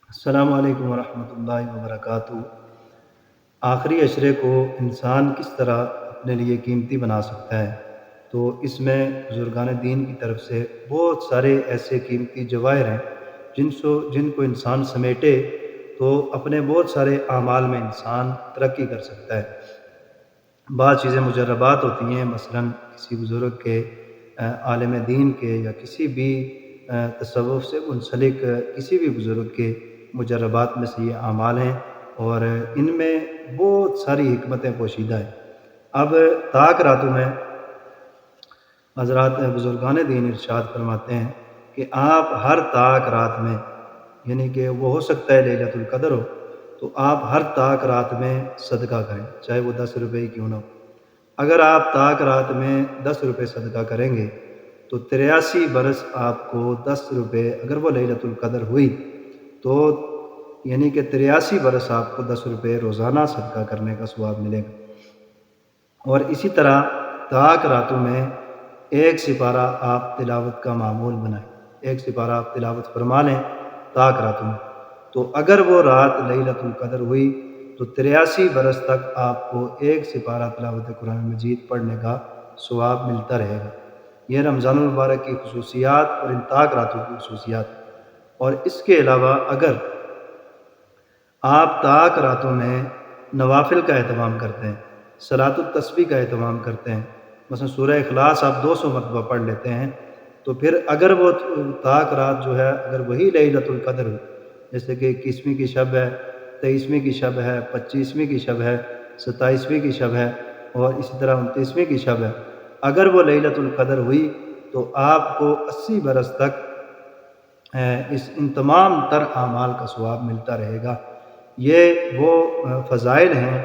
السلام علیکم ورحمۃ اللہ وبرکاتہ۔ آخری عشرے کو انسان کس طرح اپنے لیے قیمتی بنا سکتا ہے؟ تو اس میں بزرگان دین کی طرف سے بہت سارے ایسے قیمتی جواہر ہیں جن کو انسان سمیٹے تو اپنے بہت سارے اعمال میں انسان ترقی کر سکتا ہے۔ بعض چیزیں مجربات ہوتی ہیں، مثلا کسی بزرگ کے، عالم دین کے، یا کسی بھی تصوف سے منسلک کسی بھی بزرگ کے مجربات میں سے یہ اعمال ہیں، اور ان میں بہت ساری حکمتیں پوشیدہ ہیں۔ اب طاق راتوں میں حضرات بزرگان دین ارشاد فرماتے ہیں کہ آپ ہر طاق رات میں، یعنی کہ وہ ہو سکتا ہے لیلۃ القدر ہو، تو آپ ہر طاق رات میں صدقہ کریں، چاہے وہ 10 روپے ہی کیوں نہ ہو۔ اگر آپ طاق رات میں 10 روپے صدقہ کریں گے تو 83 برس آپ کو 10 روپے، اگر وہ لیلۃ القدر ہوئی تو یعنی کہ 83 برس آپ کو 10 روپے روزانہ صدقہ کرنے کا ثواب ملے گا۔ اور اسی طرح طاق راتوں میں ایک سپارہ آپ تلاوت کا معمول بنائیں، ایک سپارہ آپ تلاوت فرما لیں طاق راتوں میں، تو اگر وہ رات لیلۃ القدر ہوئی تو 83 برس تک آپ کو ایک سپارہ تلاوت قرآن مجید پڑھنے کا ثواب ملتا رہے گا۔ یہ رمضان المبارک کی خصوصیات اور ان طاق راتوں کی خصوصیات۔ اور اس کے علاوہ اگر آپ طاق راتوں میں نوافل کا اہتمام کرتے ہیں، صلاۃ التسبیح کا اہتمام کرتے ہیں، مثلا سورہ اخلاص آپ 200 مرتبہ پڑھ لیتے ہیں، تو پھر اگر وہ طاق رات جو ہے اگر وہی لیلۃ القدر ہو، جیسے کہ 21ویں کی شب ہے، 23ویں کی شب ہے، 25ویں کی شب ہے، 27ویں کی شب ہے، اور اسی طرح 29ویں کی شب ہے، اگر وہ لیلۃ القدر ہوئی تو آپ کو 80 برس تک ان تمام تر اعمال کا ثواب ملتا رہے گا۔ یہ وہ فضائل ہیں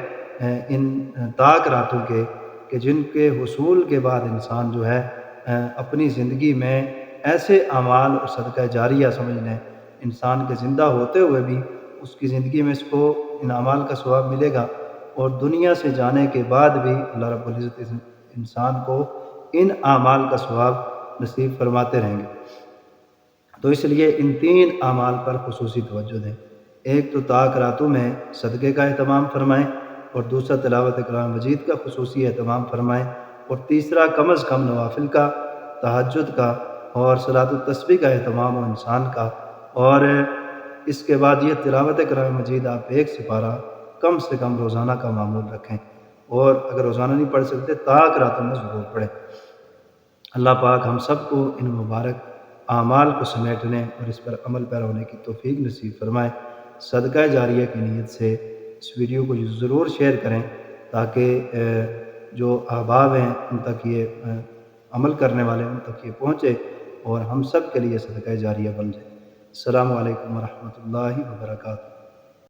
ان طاق راتوں کے کہ جن کے حصول کے بعد انسان جو ہے اپنی زندگی میں ایسے اعمال اور صدقہ جاریہ سمجھ لیں، انسان کے زندہ ہوتے ہوئے بھی اس کی زندگی میں اس کو ان اعمال کا ثواب ملے گا، اور دنیا سے جانے کے بعد بھی اللہ رب العزت اس انسان کو ان اعمال کا ثواب نصیب فرماتے رہیں گے۔ تو اس لیے ان 3 اعمال پر خصوصی توجہ دیں۔ ایک تو طاق راتوں میں صدقے کا اہتمام فرمائیں، اور دوسرا تلاوت قرآن مجید کا خصوصی اہتمام فرمائیں، اور تیسرا کم از کم نوافل کا، تہجد کا اور صلاۃ التسبیح کا اہتمام ہو انسان کا۔ اور اس کے بعد یہ تلاوت قرآن مجید آپ ایک سپارہ کم سے کم روزانہ کا معمول رکھیں، اور اگر روزانہ نہیں پڑھ سکتے طاق راتوں میں ضرور پڑھیں۔ اللہ پاک ہم سب کو ان مبارک اعمال کو سمیٹنے اور اس پر عمل پیرا ہونے کی توفیق نصیب فرمائے۔ صدقہ جاریہ کی نیت سے اس ویڈیو کو ضرور شیئر کریں تاکہ جو احباب ہیں ان تک یہ عمل کرنے والے ان تک یہ پہنچے اور ہم سب کے لیے صدقہ جاریہ بن جائے۔ السلام علیکم ورحمۃ اللہ وبرکاتہ۔